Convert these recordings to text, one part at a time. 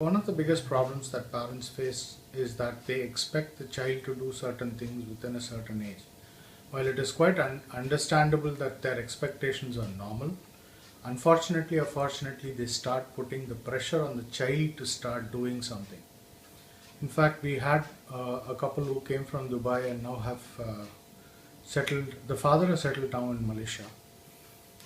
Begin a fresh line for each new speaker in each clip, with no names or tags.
One of the biggest problems that parents face is that they expect the child to do certain things within a certain age. While it is quite understandable that their expectations are normal, unfortunately or fortunately, they start putting the pressure on the child to start doing something. In fact, we had a couple who came from Dubai and now have settled, the father has settled down in Malaysia.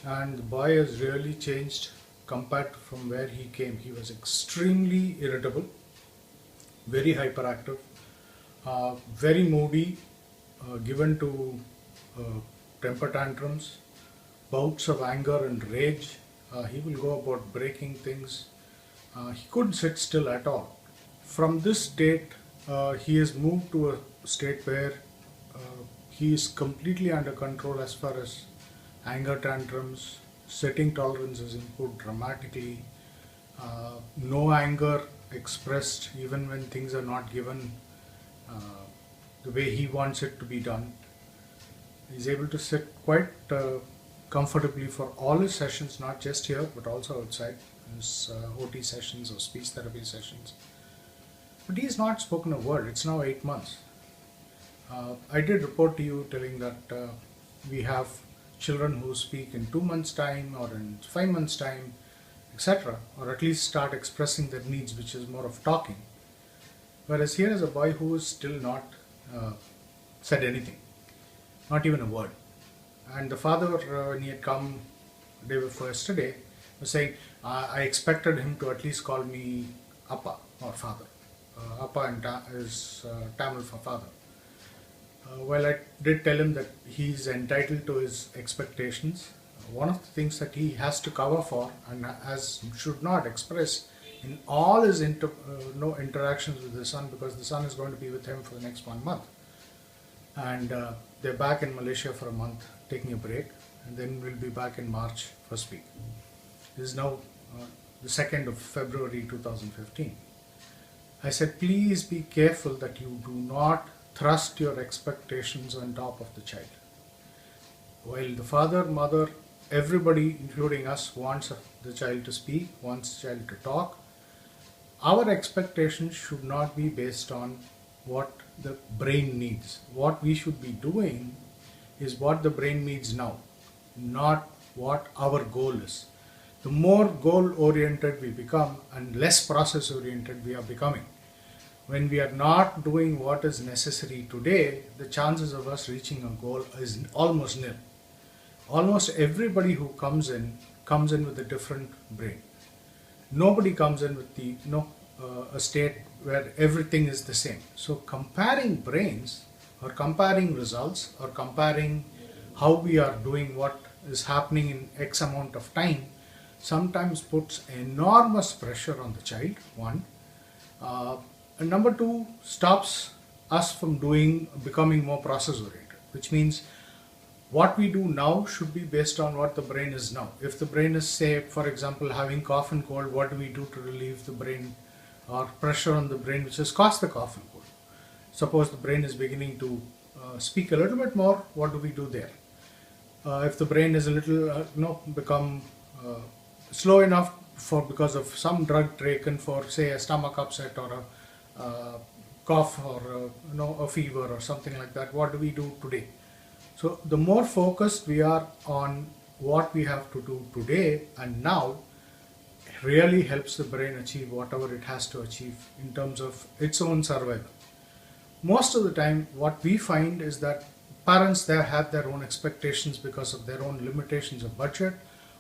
And the boy has really changed compared to from where he came. He was extremely irritable, very hyperactive, very moody, given to uh, temper tantrums, bouts of anger and rage. He will go about breaking things. He couldn't sit still at all. From this state, he has moved to a state where uh, he is completely under control as far as anger tantrums, setting tolerance is improved dramatically, no anger expressed even when things are not given uh, the way he wants it to be done. He's able to sit quite comfortably for all his sessions, not just here but also outside, his OT sessions or speech therapy sessions. But he has not spoken a word. It's now 8 months. I did report to you telling that we have children who speak in 2 months' time or in 5 months' time, etc., or at least start expressing their needs, which is more of talking. Whereas here is a boy who is still not said anything, not even a word. And the father, when he had come day before yesterday, was saying, I expected him to at least call me Appa or father. Appa is Tamil for father. Well, I did tell him that he's entitled to his expectations. One of the things that he has to cover for and as should not express in all his no interactions with the son, because the son is going to be with him for the next 1 month. And they're back in Malaysia for a month, taking a break, and then we'll be back in March first week. This is now the 2nd of February 2015. I said, please be careful that you do not thrust your expectations on top of the child. While the father, mother, everybody, including us, wants the child to speak, wants the child to talk, our expectations should not be based on what the brain needs. What we should be doing is what the brain needs now, not what our goal is. The more goal-oriented we become and less process-oriented we are becoming, when we are not doing what is necessary today, the chances of us reaching a goal is almost nil. Almost everybody who comes in with a different brain. Nobody comes in with a state where everything is the same. So comparing brains or comparing results or comparing how we are doing what is happening in X amount of time sometimes puts enormous pressure on the child, one. And number two, stops us from becoming more process oriented, which means what we do now should be based on what the brain is now. If the brain is, say, for example, having cough and cold, what do we do to relieve the brain or pressure on the brain which has caused the cough and cold? Suppose the brain is beginning to speak a little bit more, what do we do there? If the brain is a little, become slow enough because of some drug taken for, say, a stomach upset or a cough or a fever or something like that, what do we do today? So the more focused we are on what we have to do today and now, really helps the brain achieve whatever it has to achieve in terms of its own survival. Most of the time what we find is that parents there have their own expectations because of their own limitations of budget,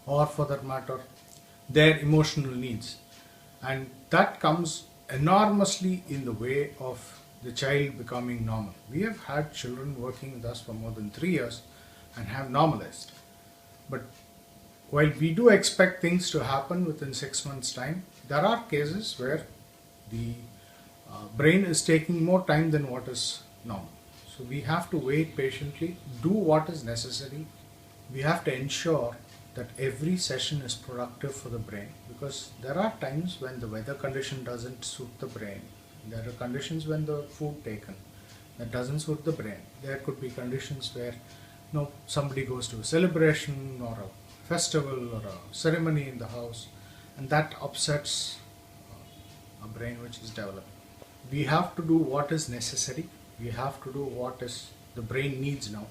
or for that matter their emotional needs, and that comes enormously in the way of the child becoming normal. We have had children working with us for more than 3 years and have normalized. But while we do expect things to happen within 6 months' time, there are cases where the brain is taking more time than what is normal. So we have to wait patiently, do what is necessary. We have to ensure that every session is productive for the brain, because there are times when the weather condition doesn't suit the brain. There are conditions when the food taken that doesn't suit the brain. There could be conditions where somebody goes to a celebration or a festival or a ceremony in the house, and that upsets a brain which is developing. We have to do what is necessary. We have to do what is the brain needs now.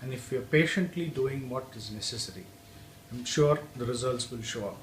And if we are patiently doing what is necessary, I'm sure the results will show up.